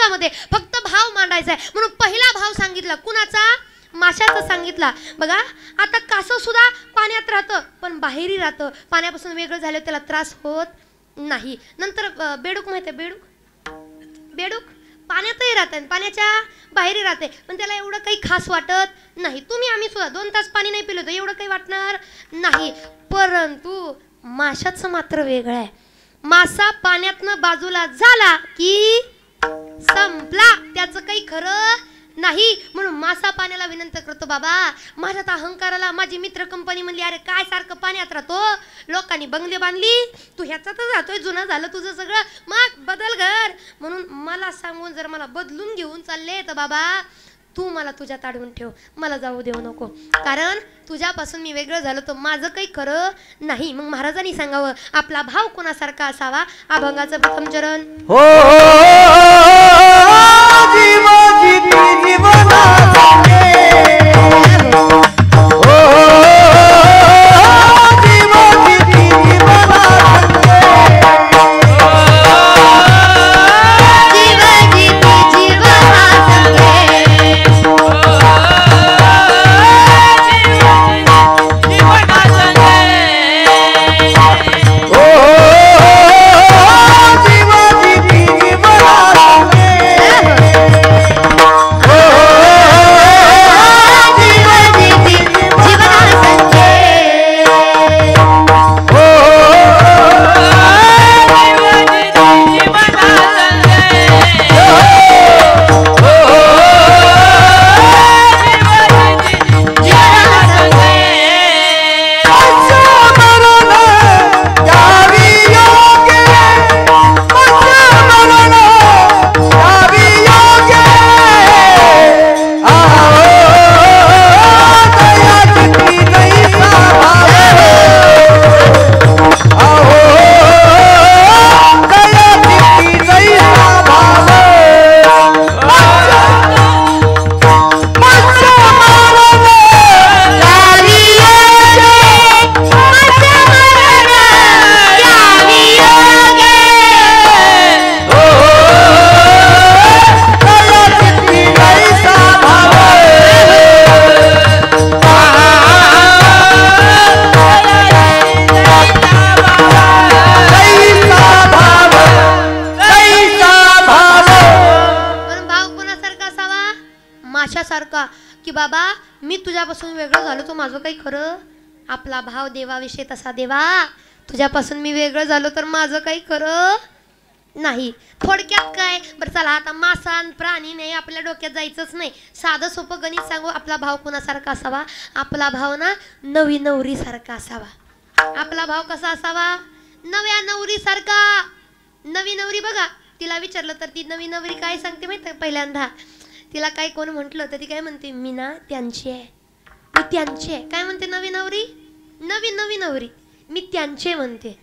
प्रसंगामध्ये फक्त भाव मांडायचा आहे म्हणून पहिला भाव सांगितला कुणाचा माशाचा सांगितला बघा आता कासव सुद्धा पाण्यात राहतं पण बाहेरही राहतं पाण्यापासून वेगळं झालं त्याला त्रास होत नाही नंतर बेडूक माहिती आहे बेडूक पाण्यातही राहते पाण्याच्या बाहेरही राहते पण त्याला एवढं काही खास वाटत नाही तुम्ही आम्ही सुद्धा 2 तास पाणी नाही पिलो तर एवढं काही वाटणार नाही परंतु माशाचं मात्र वेगळं आहे मासा पाण्यातनं बाजूला झाला की संपला त्याचं काही खरं नाही म्हणून मासा पाण्याला विनंती करतो बाबा माझ्या त्या अहंकाराला माझी मित्र कंपनी म्हणली अरे काय सारखं पाण्यात राहतो लोकांनी बंगले बांधली तू ह्याच्यातच राहतोय जुनं झालं तुझं सगळं मग बदल घर म्हणून मला सांगून जर मला बदलून घेऊन चालले तर बाबा तू मला तुझ्यात अडवून ठेव मला जाऊ देऊ नको कारण तुझ्यापासून मी वेगळं झालो तर माझं काही खरं नाही मग महाराजांनी सांगावं आपला भाव कोणासारखा असावा अभंगाचं प्रथम चरण हो की बाबा मी तुझ्यापासून वेगळं झालो तो माझं काही खरं आपला भाव देवाविषयी तसा देवा तुझ्यापासून मी वेगळं झालो तर माझं काही खरं नाही थोडक्यात काय बरं चला आता मासा आणि प्राणी नाही आपल्या डोक्यात जायचंच नाही साधं सोपं गणित सांगू आपला भाव कोणासारखा असावा आपला भाव ना नवी नवरी सारखा असावा आपला भाव कसा असावा नव्या नवरी सारखा नवी नवरी बघा तिला विचारलं तर ती नवी नवरी काय सांगते माहिती पहिल्यांदा तिला काय कोण म्हटलं तर ती काय म्हणते मी ना त्यांची आहे मी त्यांची आहे काय म्हणते नवी नवरी नवी नवरी मी त्यांचे म्हणते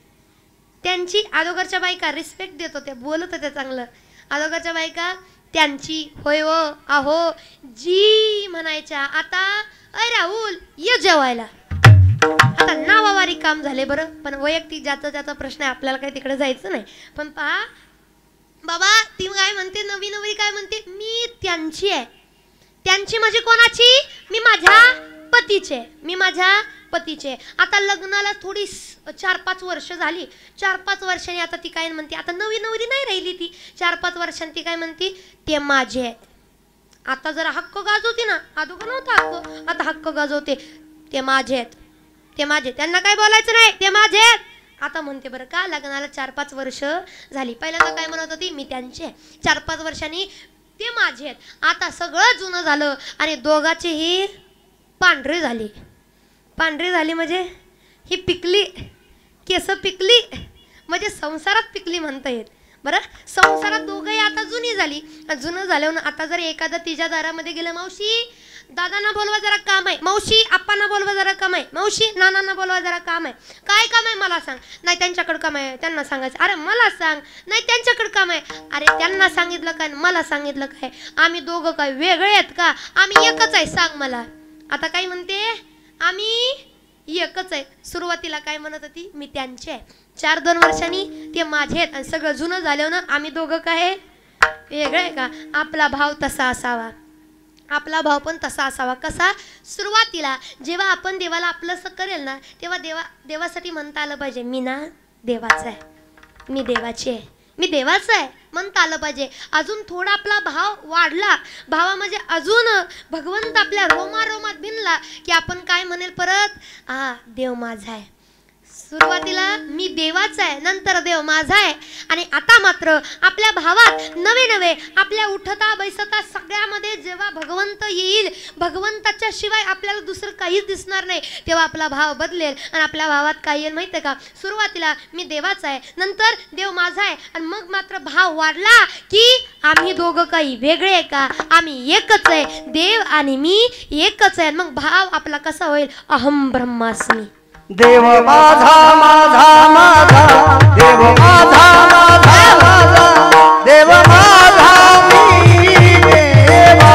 त्यांची अगोदरच्या बायका रिस्पेक्ट देत होत्या बोलत होत्या चांगलं अगोदरच्या बायका त्यांची होय हो आहो जी म्हणायच्या आता अय राहुल ये जेवायला आता नावावारी काम झाले बरं पण वैयक्तिक ज्याचा प्रश्न आहे आपल्याला काही तिकडे जायचं नाही पण पहा बाबा ती काय म्हणते नवी नवरी काय म्हणते मी त्यांची आहे त्यांची म्हणजे कोणाची मी माझ्या पतीचे मी माझ्या पतीचे आता लग्नाला थोडी 4-5 वर्ष झाली 4-5 वर्षांनी आता ती काय म्हणते आता नवी नवरी नाही राहिली ती 4-5 वर्षांनी ती काय म्हणते ते माझे आहेत आता जरा हक्क गाजवते ना अगोदर नव्हता हक्क आता हक्क गाजवते ते माझे आहेत ते माझे त्यांना काय बोलायचं नाही ते माझे आहेत आता म्हणते बरं का लग्नाला 4-5 वर्ष झाली पहिल्यांदा काय म्हणत होती मी त्यांचे 4-5 वर्षांनी ते माझे आहेत आता सगळं जुनं झालं आणि दोघाचेही पांढरे झाली म्हणजे ही पिकली केस पिकली म्हणजे संसारात पिकली म्हणता येत बरं संसारात दोघंही आता जुनी झाली जुनं झाल्यावर आता जर एखादा तिच्या दारामध्ये गेलं मावशी दादांना बोलवा जरा काम आहे मावशी आप्पांना बोलवा जरा काम आहे मावशी नानांना बोलवा जरा काम आहे काय काम आहे मला सांग नाही त्यांच्याकडे काम आहे त्यांना सांगायचं अरे मला सांग नाही त्यांच्याकडे काम आहे अरे त्यांना सांगितलं काय मला सांगितलं काय आम्ही दोघं काय वेगळे आहेत का आम्ही एकच आहे सांग मला आता काय म्हणते आम्ही एकच आहे सुरुवातीला काय म्हणत होती मी त्यांचे आहे 4-2 वर्षांनी ते माझे आहेत आणि सगळं जुनं झालं ना आम्ही दोघं काय वेगळं आहे का? आपला भाव तसा असावा, आपला भाव पण तसा असावा. कसा? सुरुवातीला जेव्हा आपण देवाला आपलंसं करेल ना, तेव्हा देवासाठी म्हणता आलं पाहिजे, मी ना देवाचा आहे, मी देवाची आहे, मी देवाचं आहे म्हणता आलं पाहिजे. अजून थोडा आपला भाव वाढला, भावा म्हणजे अजून भगवंत आपल्या रोमारोमात भिनला की आपण काय म्हणेल परत? देव माझा आहे. सुरुवातीला मी देवाचा आहे, नंतर देव माझा आहे. आणि आता मात्र आपल्या भावात नवे नवे आपल्या उठता बैसता सगळ्यामध्ये जेव्हा भगवंत येईल, भगवंताच्या शिवाय आपल्याला दुसरं काहीच दिसणार नाही, तेव्हा आपला भाव बदलेल. आणि आपल्या भावात काय येईल माहिती आहे का? सुरुवातीला मी देवाचा आहे, नंतर देव माझा आहे, आणि मग मात्र भाव वाढला की आम्ही दोघं काही वेगळे आहे का? आम्ही एकच आहे, देव आणि मी एकच आहे. मग भाव आपला कसा होईल? अहम ब्रह्मास्मी. देव माझा माझा माझा, देव माझा माझा माझा, देव माझा मी देवाचा.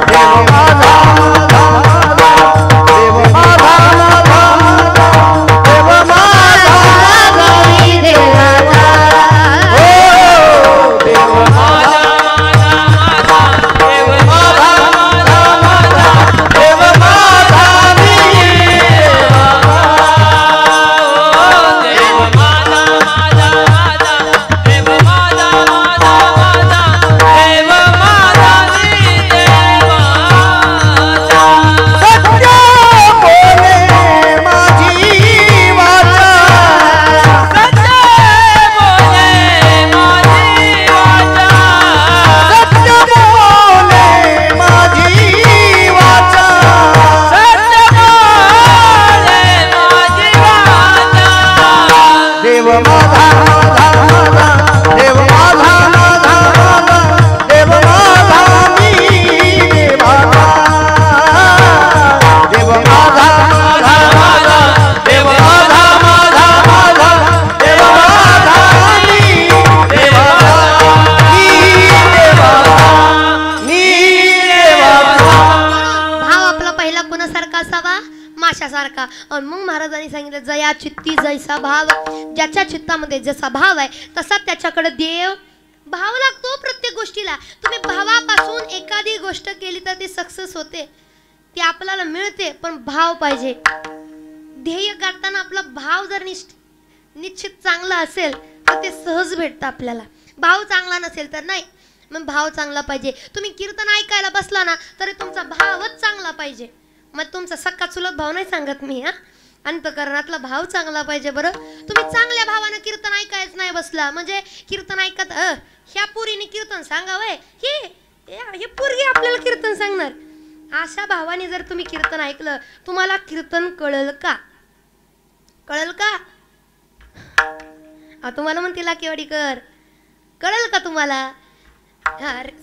देव माझा माझा माझा, देव माझा माझा माझा, देव माझा मी देवाचा. हो देव माझा माझा माझा, देव माझा माझा माझा, देव माझा माशासारखा. आणि मग महाराजांनी सांगितलं, जया चित्ती जैसा भाव. ज्याच्या चित्तामध्ये जसा भाव आहे तसा त्याच्याकडे देव. भाव लागतो प्रत्येक गोष्टीला. तुम्ही भावापासून एखादी गोष्ट केली तर ती सक्सेस होते, ती आपल्याला मिळते, पण भाव पाहिजे. ध्येय गाठताना आपला भाव जर निश्चित चांगला असेल तर ते सहज भेटतं आपल्याला. भाव चांगला नसेल तर नाही. मग भाव चांगला पाहिजे. तुम्ही कीर्तन ऐकायला बसला ना तरी तुमचा भावच चांगला पाहिजे. मग तुमचा सक्का चुलत भाव नाही सांगत मी, अंतकरणातला भाव चांगला पाहिजे. बरं, तुम्ही चांगल्या भावानं कीर्तन ऐकायच नाही बसला म्हणजे कीर्तन ऐकत ह्या पुरीने कीर्तन सांगावंय, हे पोरगी आपल्याला कीर्तन सांगणार, अशा भावाने जर तुम्ही कीर्तन ऐकलं, तुम्हाला कीर्तन कळल का? कळल का? तुम्हाला म्हणते लाकेवाडीकर, कळल का तुम्हाला?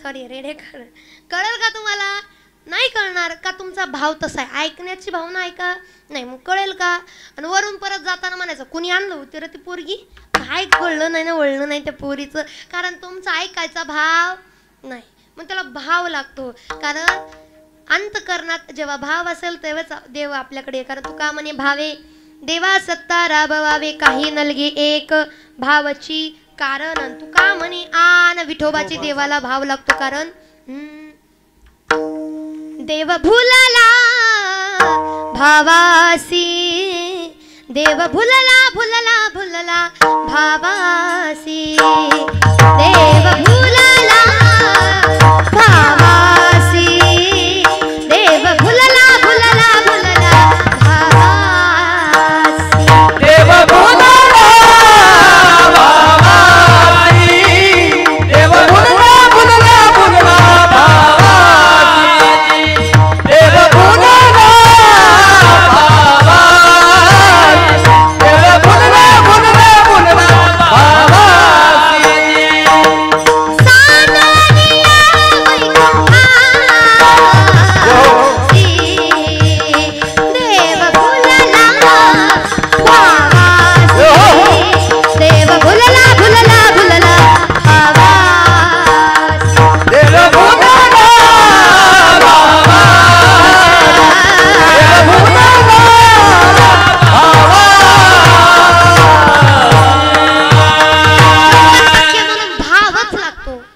सॉरी रेडेकर, कळल का तुम्हाला? नाही कळणार का? तुमचा भाव तसा आहे. ऐकण्याची भावना ऐका नाही, मग कळेल का? आणि वरून परत जाताना म्हणायचं, कुणी आणलं होती रे ती पोरगी? काय कळलं नाही ना, वळलं नाही त्या पोरीचं, कारण तुमचा ऐकायचा भाव नाही. मग त्याला भाव लागतो, कारण अंतकरणात जेव्हा भाव असेल तेव्हाच देव आपल्याकडे. कारण तुका म्हणे, भावे देवा सत्ता राबवावे, काही नलगे एक भावाची कारण. तुका म्हणे आन विठोबाची देवाला भाव लागतो, कारण देव भुलला भावासी, देव भुलला भुलला भुलला भावासी, देव भुलला भावासी, देव भुलला भुलला भुलला भावासी, देव भुलला भावासी, देव भुलला भुलला भुलला भावासी, देव भुलला भावासी, देव भुलला भुलला भुलला भावासी.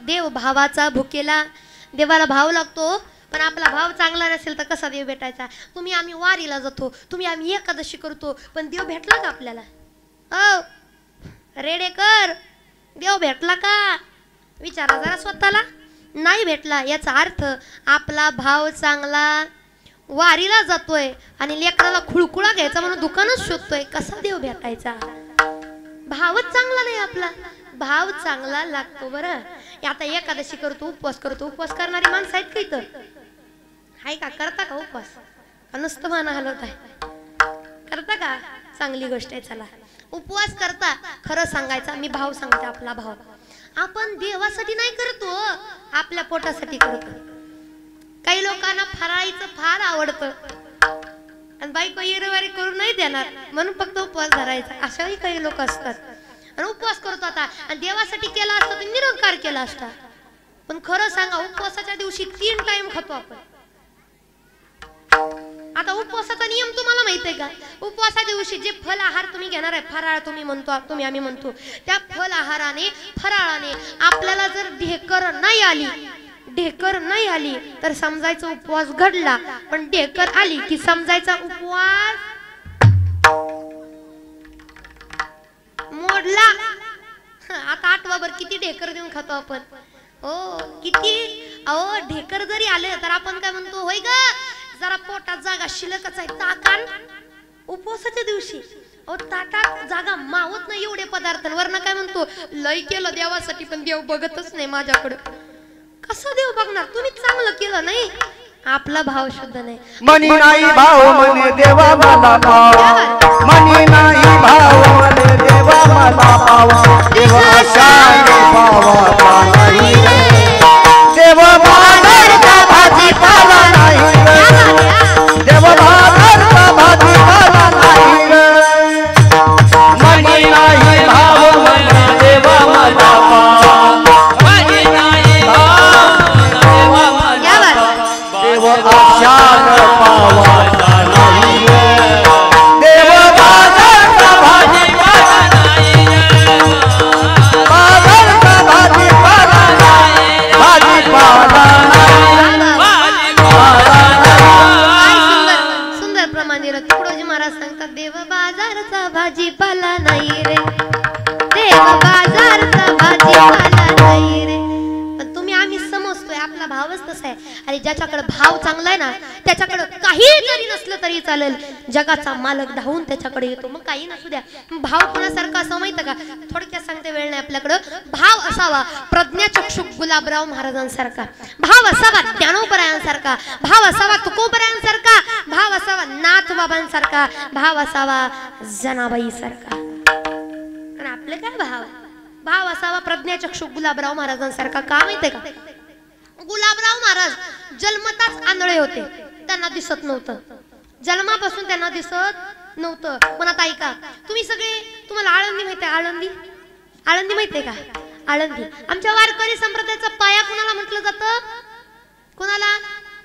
देव भावाचा भुकेला. देवाला भाव लागतो, पण आपला भाव चांगला नसेल तर कसा देव भेटायचा? तुम्ही आम्ही वारीला जातो, तुम्ही आम्ही एकादशी करतो, पण देव भेटला का आपल्याला? रेडेकर, देव भेटला का? विचारा जरा स्वतःला. नाही भेटला. याचा अर्थ आपला भाव चांगला. वारीला जातोय आणि लेकराला खुळकुळा घ्यायचा म्हणून दुकानच शोधतोय, कसा देव भेटायचा? भावच चांगला नाही आपला. भाव चांगला लागतो. बरं, आता एकादशी करतो, उपवास करतो. उपवास करणारी माणसं आहेत का इथं? हाय का? करता का उपवास? नुसतं मान हलवत आहे. करता का? चांगली गोष्ट आहे. चला, उपवास करता. खरं सांगायचा, मी भाव सांगते. आपला भाव आपण देवासाठी नाही करतो, आपल्या पोटासाठी करतो. काही लोकांना फराळीचं फार आवडतं आणि बायको येरवारी करून नाही देणार म्हणून फक्त उपवास धरायचा. अशाही काही लोक असतात. आणि उपवास करतो आता, आणि देवासाठी केला असता तर निरंकार केला असता. पण खरं सांगा, उपवासाच्या दिवशी 3 टाइम खातो आपण. आता उपवासाचा नियम तुम्हाला माहित आहे का? उपवासा दिवशी जे फल आहार तुम्ही घेणार आहे, फराळ तुम्ही म्हणतो, तुम्ही आम्ही म्हणतो, त्या फल आहाराने फराळाने आपल्याला जर ढेकर नाही आली तर समजायचा उपवास घडला. पण ढेकर आली की समजायचा उपवास मोडला. आता आठवाभर किती ढेकर देऊन खातो आपण? किती. ढेकर जरी आले तर आपण काय म्हणतो? होय ग, जरा पोटात जागा शिल्लकच आहे. ताकान उपवासाच्या दिवशी ताटात जागा मावत नाही एवढे पदार्थ. वरनं काय म्हणतो? लय केलं देवासाठी, पण देव बघतच नाही माझ्याकडं. कसं देव बघणार? तुम्ही चांगलं केलं नाही. आपला भाव शुद्ध नाही. मनी नाही भाव म्हणे देवा मला पाव. मनी नाही भाव म्हणे देवा मला पाव. देव आशाने पावाचा नाही रे. देव बाजारचा भाजीपाला नाही रे. देव बाजारचा भाजीपाला नाही रे. मनी नाही भाव म्हणे देवा मला पाव. मनी नाही भाव देवा मला पाव. देव आशाने पावाचा नाही रे. देव बाजारचा भाजीपाला नाही रे. बाजारचा भाजीपाला नाही. भाजीपाला सुंदर प्रमाणे तुकडोजी महाराज सांगतात, देव बाजारचा भाजीपाला नाही रे. देव बाजारचा भाजीपाला नाही रे. पण तुम्ही आम्ही समजतोय आपला भावच तसा आहे. आणि ज्याच्याकडे भाव चांगला आहे ना, त्याच्याकडे काही जरी नसलं तरी चालेल. जगाचा मालक धावून त्याच्याकडे येतो. मग काही नसू द्या. भाव कोणासारखा असं माहिती का? थोडक्यात सांगते, वेळ नाही आपल्याकडं. भाव असावा प्रज्ञाचक्षु गुलाबराव महाराजांसारखा. भाव असावा ज्ञानोबरायांसारखा. भाव असावा तुकोबरायांसारखा. भाव असावा नाथ बाबांसारखा. भाव असावा जनाबाई सारखा. आणि आपले काय भाव? भाव असावा प्रज्ञाचक्षु गुलाबराव महाराजांसारखा. का माहितीये का? गुलाबराव महाराज जन्मताच आंधळे होते. त्यांना दिसत नव्हतं. जन्मापासून त्यांना दिसत नव्हतं. पण आता ऐका, तुम्ही सगळे, तुम्हाला आळंदी माहिती आहे? आळंदी माहितीये का? आळंदी आमच्या वारकरी संप्रदायाचा पाया कुणाला म्हटलं जातं? कुणाला?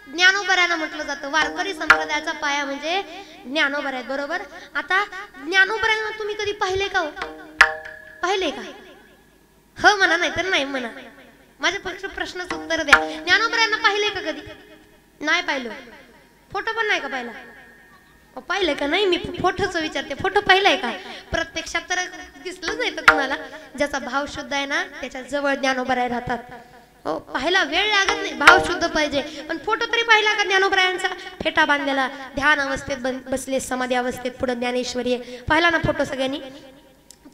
ज्ञानोबरायांना म्हटलं जातं. वारकरी संप्रदायाचा पाया म्हणजे ज्ञानोबराय. बरोबर. आता ज्ञानोबरायांना तुम्ही कधी पाहिले का? पाहिले का? हो म्हणा, नाही तर नाही म्हणा. माझ्या प्रश्नाचं उत्तर द्या. ज्ञानोबरायांना पाहिले का कधी? नाही पाहिलं. फोटो पण नाही का पाहिला? पाहिलंय का? नाही, मी फोटोच विचारते. फोटो पाहिलाय का? प्रत्यक्षात तर दिसलंच नाही तर कुणाला. ज्याचा भाव शुद्ध आहे ना, त्याच्या जवळ ज्ञानोबराय राहतात. हो, पाहायला वेळ लागत नाही, भाव शुद्ध पाहिजे. पण फोटो तरी पाहिला का ज्ञानोबरायांचा? फेटा बांधलेला, ध्यान अवस्थेत बसले, समाधी अवस्थेत, पुढे ज्ञानेश्वरी. पाहिला ना फोटो सगळ्यांनी?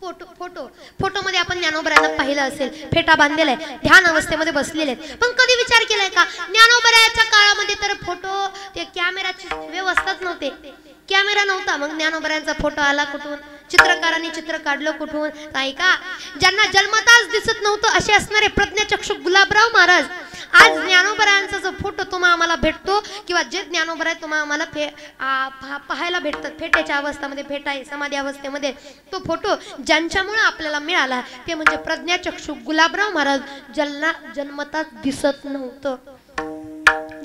फोटो मध्ये आपण ज्ञानोबरायांना पाहिलं असेल. फेटा बांधलेला आहे, ध्यान अवस्थेमध्ये बसलेले आहेत. पण कधी विचार केलाय का? ज्ञानोबरायाच्या काळामध्ये तर फोटो, ते कॅमेराची व्यवस्थाच नव्हते. कॅमेरा नव्हता. मग ज्ञानोबरायांचा फोटो आला कुठून? चित्रकारांनी चित्र काढलं कुठून? काय का? ज्यांना जन्मताच दिसत नव्हतं असे असणारे प्रज्ञाचक्षु गुलाबराव महाराज आज ज्ञानोबरायांचा जो फोटो तुम्हा आम्हाला भेटतो, किंवा जे ज्ञानोबराय तुम्हा आम्हाला पाहायला भेटतात फेट्याच्या अवस्थेमध्ये, फेटा समाधी अवस्थेमध्ये, तो फोटो ज्यांच्यामुळे आपल्याला मिळाला ते म्हणजे प्रज्ञाचक्षु गुलाबराव महाराज. ज्यांना जन्मताच दिसत नव्हतं,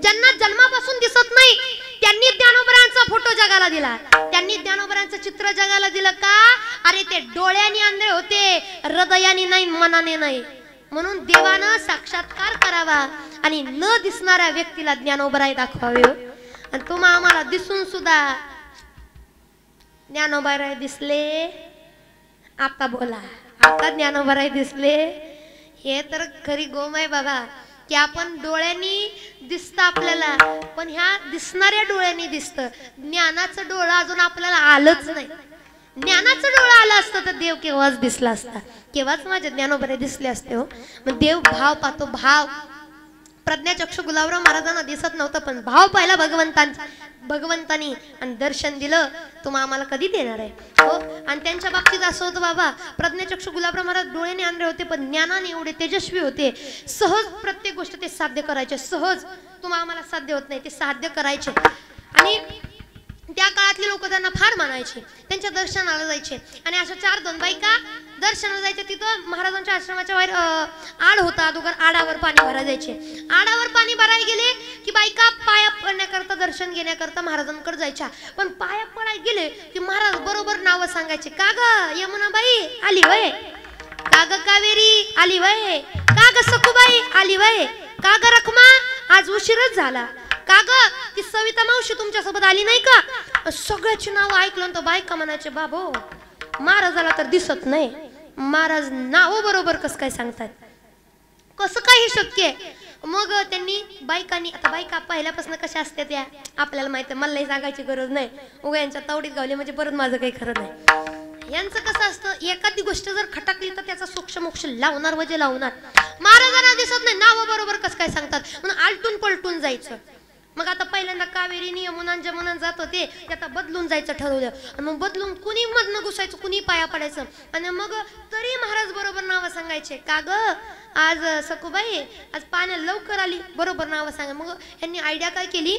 ज्यांना जन्मापासून दिसत नाही, त्यांनी ज्ञानोबरायांचा फोटो जगाला दिला. त्यांनी ज्ञानोबरायांचं चित्र जगाला दिलं का? अरे ते डोळ्याने अंधे होते, हृदयाने नाही, मनाने नाही. म्हणून देवानं साक्षात करावा आणि न दिसणाऱ्या व्यक्तीला ज्ञानोबराई दाखवावे हो. आणि तुम्हा आम्हाला दिसून सुद्धा ज्ञानोबराई दिसले. आता बोला, आता ज्ञानोबराई दिसले. हे तर खरी गोम आहे बाबा, की आपण डोळ्यांनी दिसतं आपल्याला, पण ह्या दिसणाऱ्या डोळ्यांनी दिसतं. ज्ञानाचं डोळं अजून आपल्याला आलंच नाही. ज्ञानाचं डोळं आलं असतं तर देव केव्हाच दिसला असता, केव्हाच माझे ज्ञानोबराई दिसले असते हो. मग देव भाव पाहतो, भाव. प्रज्ञाचक्षु गुलाबराव महाराजांना दिसत नव्हतं, पण भाव पाहिला भगवंतानी आणि दर्शन दिलं. तुम्हा आम्हाला कधी देणार आहे हो. आणि त्यांच्या बाबतीत असं होतं बाबा, प्रज्ञाचक्षु गुलाबराव महाराज डोळ्याने आंधळे होते, पण ज्ञानाने एवढे तेजस्वी होते. सहज प्रत्येक गोष्ट ते साध्य करायचे. सहज, तुम्हा आम्हाला साध्य होत नाही, ते साध्य करायचे. आणि त्या काळातले लोक त्यांना फार मानायचे, त्यांच्या दर्शनाला जायचे. आणि अशा 4-2 बायका दर्शनाला जायचे. तिथं महाराजांच्या आश्रमाच्या बाहेर आड होता, अगोदर आडावर पाणी भरायला जायचे. आडावर पाणी भरायला गेले की बायका पाया पडण्याकरता, दर्शन घेण्याकरता महाराजांकडे जायच्या. पण पाया पडायला गेले की महाराज बरोबर नावं सांगायचे. का ग यमुनाबाई आली वय, का ग कावेरी आली वय, का ग सखुबाई आली वय, का ग रखमा आज उशीरच झाला, का ग ती सविता मावशी तुमच्या सोबत आली नाही का. सगळ्याची नाव ऐकलं तर बायका म्हणायचे, बाबो महाराजाला तर दिसत नाही, महाराज नाव बरोबर कसं काय सांगतात, कसं काय हे शक्य आहे. मग त्यांनी बायकांनी, आता बायका पहिल्यापासून कशा असतात त्या आपल्याला माहिती आहे, मलाही सांगायची गरज नाही. उगा यांच्या तावडीत गावली म्हणजे परत माझं काही खरं नाही. यांचं कसं असतं, एखादी गोष्ट जर खटकली तर त्याचा सूक्ष्मोक्ष लावणार म्हणजे लावणार. महाराजांना दिसत नाही, नाव बरोबर कसं काय सांगतात म्हणून आलटून पलटून जायचं. मग आता पहिल्यांदा कावेरी यमुना जमुना जात होते, ते आता बदलून जायचं ठरवलं. आणि मग बदलून कुणी मधनं घुसायचं, कुणी पाया पडायचं. आणि मग तरी महाराज बरोबर नावं सांगायचे. का ग आज सखुबाई आज पाण्याला लवकर आली, बरोबर नावं सांगा. मग यांनी आयडिया काय केली,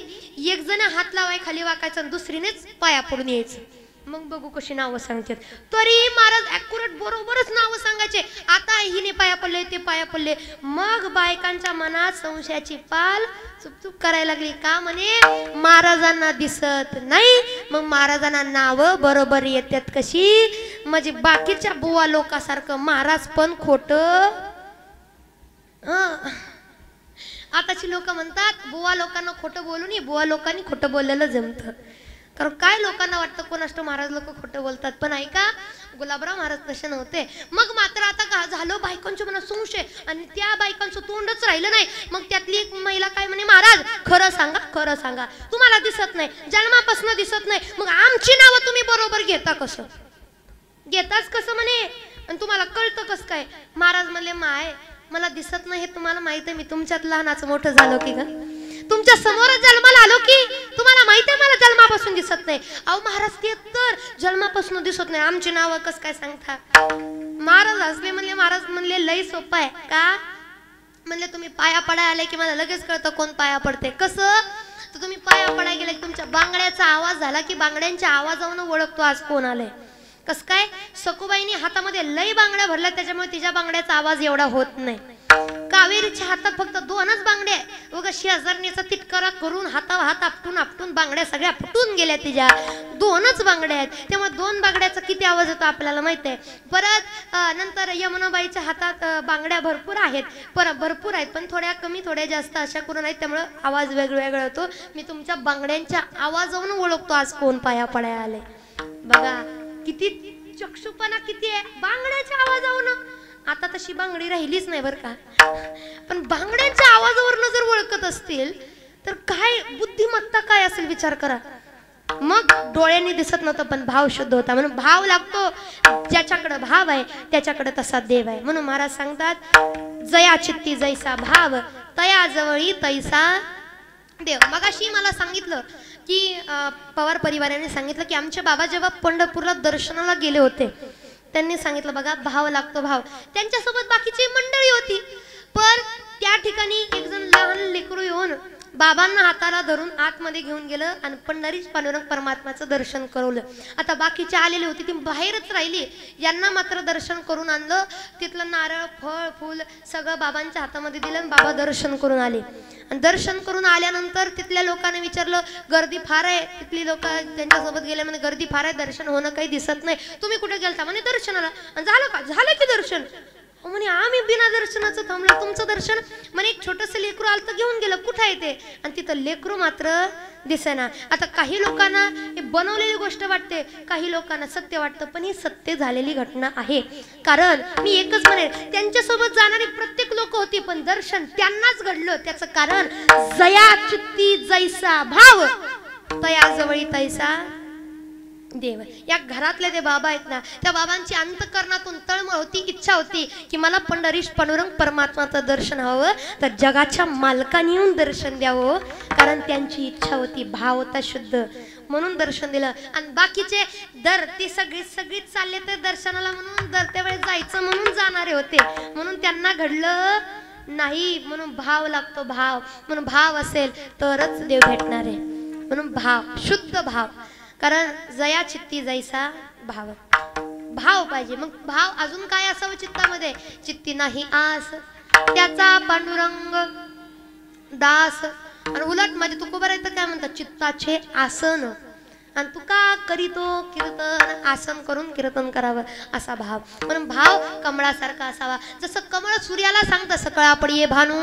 एक जण हात लावाय खाली वाकायचं आणि दुसरीनेच पाया पडून यायचं. मग बघू कशी नावं सांगतात. तरी महाराज ॲक्युरेट बरोबरच नावं सांगायचे. आता हिने पाया पडले, ते पाया पडले. मग बायकांच्या मनात संशयाची पाल चुपचुप करायला लागली. का म्हणे महाराजांना दिसत नाही, मग महाराजांना नावं बरोबर येतात कशी, म्हणजे बाकीच्या बुवा लोकांसारखं महाराज पण खोटं. आताची लोक म्हणतात बुवा लोकांना खोटं बोलू नये, बुवा लोकांनी खोटं बोललेलं जमतं. कारण काय लोकांना वाटतं कोणाष्ट महाराज लोक खोटं बोलतात, पण ऐका गुलाबराव महाराज तसे नव्हते. मग मात्र आता झालं बायकांच्या मनात संशय आणि त्या बायकांचं तोंडच राहिलं नाही. मग त्यातली एक महिला काय म्हणे, महाराज खरं सांगा, खरं सांगा, तुम्हाला दिसत नाही, जन्मापासून दिसत नाही, मग आमची नावं तुम्ही बरोबर घेता कसं, घेताच कसं म्हणे, आणि तुम्हाला कळतं कसं काय. महाराज म्हणले, माय मला दिसत नाही हे तुम्हाला माहित आहे, मी तुमच्यात लहानाचं मोठं झालो की ग, तुमच्या समोरच जन्माला आलो की तुम्हाला माहित आहे मला जन्मापासून दिसत नाही. अहो महाराज ते तर जन्मापासून दिसत नाही, आमची नावं कसं काय सांगता. महाराज हसले, म्हणले, महाराज म्हणले लई सोपं आहे. का म्हणले, तुम्ही पाया पडाय आले की मला लगेच कळतं कोण पाया पडते. कसं तर तुम्ही पाया पडाय गेले की तुमच्या बांगड्याचा आवाज झाला की बांगड्यांच्या आवाजावरून ओळखतो आज कोण आलंय. कस काय, सखुबाईनी हातामध्ये लई बांगड्या भरल्या त्याच्यामुळे तिच्या बांगड्याचा आवाज एवढा होत नाही. कावेरीच्या हातात फक्त 2च बांगड्या, उगा शेजारणीचा तिटकारा करून हातावर हात आपटून आपटून बांगड्या सगळ्या फुटून गेल्या. तिच्या 2च बांगड्या आहेत, त्यामुळे 2 बांगड्याचा किती आवाज येतो आपल्याला माहित आहे. परत नंतर यमुनाबाईच्या हातात बांगड्या भरपूर आहेत, भरपूर आहेत, पण थोड्या कमी थोड्या जास्त अशा करून आहेत, त्यामुळे आवाज वेगवेगळा होतो. मी तुमच्या बांगड्यांच्या आवाजावरून ओळखतो आज कोण पाया पडायला आले. बघा किती चक्षुपणा किती आहे बांगड्याच्या आवाजावरून. आता तशी बांगडी राहिलीच नाही बरं का, पण बांगड्यांच्या आवाजावरून जर ओळखत असतील तर काय बुद्धिमत्ता काय असेल विचार करा. मग डोळ्यांनी दिसत नव्हतं पण भाव शुद्ध होता, म्हणून भाव लागतो. ज्याच्याकडे भाव आहे त्याच्याकडे तसा देव आहे. म्हणून महाराज सांगतात, जया चित्ती जैसा भाव तया जवळी तैसा देव. मगाशी मला सांगितलं की पवार परिवाराने सांगितलं की आमचे बाबा जेव्हा पंढरपूरला दर्शनाला गेले होते त्यांनी सांगितलं बघा भाव लागतो भाव. त्यांच्यासोबत बाकीची मंडळी होती, पण त्या ठिकाणी एक जण लहान लेकरू येऊन बाबांना हाताला धरून आतमध्ये घेऊन गेलं आणि पंढरीच पांडुरंग परमात्माचं दर्शन करवलं. आता बाकीचे आलेले होते ती बाहेरच राहिली, यांना मात्र दर्शन करून आणलं. तिथलं नारळ फळ फूल सगळं बाबांच्या हातामध्ये दिलं आणि बाबा दर्शन करून आले. आणि दर्शन करून आल्यानंतर तिथल्या लोकांनी विचारलं, गर्दी फार आहे. तिथली लोक त्यांच्यासोबत गेले, म्हणजे गर्दी फार आहे, दर्शन होणं काही दिसत नाही, तुम्ही कुठे गेलता म्हणे दर्शनाला. झालं का, झालं की दर्शन. म्हणे आम्ही बिना दर्शनाचं थांबलो, तुमचं दर्शन. म्हणे एक छोटंसं लेकरू आलं तर घेऊन गेलं, कुठं आहे ते? आणि तिथं लेकरू मात्र दिसेना. आता काही लोकांना हे बनवलेली गोष्ट वाटते, काही लोकांना सत्य वाटतं, पण ही सत्य झालेली घटना आहे. कारण मी एकच म्हणेन, त्यांच्यासोबत जाणारी प्रत्येक लोक होती, पण दर्शन त्यांनाच घडलं. त्याचं कारण जया चित्ती जैसा भाव तया जवळी तैसा देव. या घरातले ते बाबा आहेत ना, त्या बाबांची अंतकरणातून तळमळ होती, इच्छा होती की मला पंढरीश पांडुरंग परमात्माचं दर्शन हवं, तर जगाच्या मालकाने येऊन दर्शन द्यावं. कारण त्यांची इच्छा होती, भाव होता शुद्ध, म्हणून दर्शन दिलं. आणि बाकीचे ती सगळीच चालले ते दर्शनाला म्हणून त्यावेळेस जायचं म्हणून जाणारे होते, म्हणून त्यांना घडलं नाही. म्हणून भाव लागतो, भाव. म्हणून भाव असेल तरच देव भेटणार आहे. म्हणून भाव, शुद्ध भाव. कारण जया चित्ती जैसा भाव, भाव पाहिजे. मग भाव अजून काय असावं चित्तामध्ये? चित्ती नाही आस त्याचा पांडुरंग दास. आणि उलट मध्ये तुकोबा तर काय म्हणतात? चित्ताचे आसन. आणि तू का करीतो कीर्तन, आसन करून कीर्तन करावं, असा भाव. म्हणून भाव कमळासारखा असावा. जसं कमळ सूर्याला सांगतं सकळा पडिये भानू,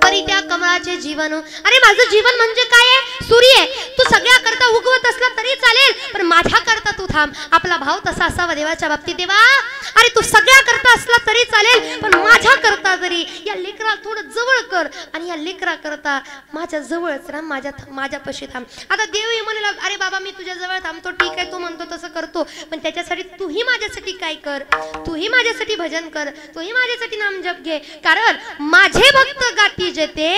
तरी त्या कमळाचे जीवन. अरे माझं जीवन म्हणजे काय आहे? सूर्य आहे. तू सगळ्या करता उगवत असला तरी चालेल, पण माझ्या करता तू थांब. आपला भाव तसा असावा देवाच्या बाबतीत. देवा अरे तू सगळ्या करता असला तरी चालेल, पण माझ्या करता तरी या लेकराला थोडं जवळ कर, आणि या लेकरा करता माझ्या जवळच राहा, माझ्यापाशी थांब. आता देवही म्हणाला, अरे बाबा मी तुझ्या जवळ थांबतो, ठीक आहे, तू म्हणतो तसं करतो, पण त्याच्यासाठी तूही माझ्यासाठी काय कर, तूही माझ्यासाठी भजन कर, तूही माझ्यासाठी नाम जप घे. कारण माझे भक्त गाती जेते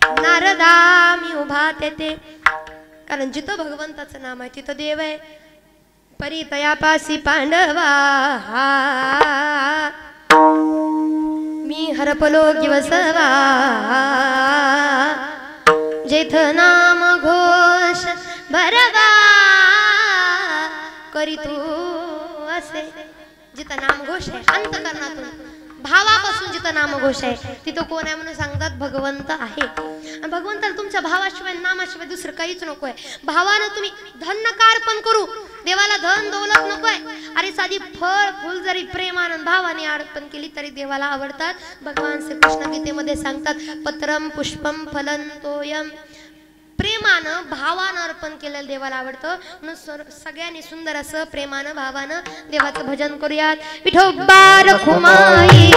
नारदा मी उभा तेते. कारण जिथं भगवंताचं नाम आहे तिथं देव आहे. परितयापासी पांडवा मी हरपलो गिवसवा, जेथ नाम घोष भरवा करी तू असे. जिथं नामघोष आहे अंतकरणातून, भावापासून जिथं नामघोष आहे तिथं कोण आहे म्हणून सांगतात? भगवंत आहे. आणि भगवंताला तुमच्या भावाशिवाय नामाशिवाय दुसरं काहीच नको आहे. भावानं तुम्ही धन नका अर्पण करू, देवाला धन दौलत नकोय. अरे साधी फळ फुल जरी प्रेमानंद भावाने अर्पण केली तरी देवाला आवडतात. भगवान श्रीकृष्ण गीतेमध्ये सांगतात, पत्रम पुष्पम फलं तोयम. प्रेमानं भावानं अर्पण केलेलं देवाला आवडतं. म्हणून सगळ्यांनी सुंदर असं प्रेमानं भावानं देवाचं भजन करूयात. विठोबा रखुमाई.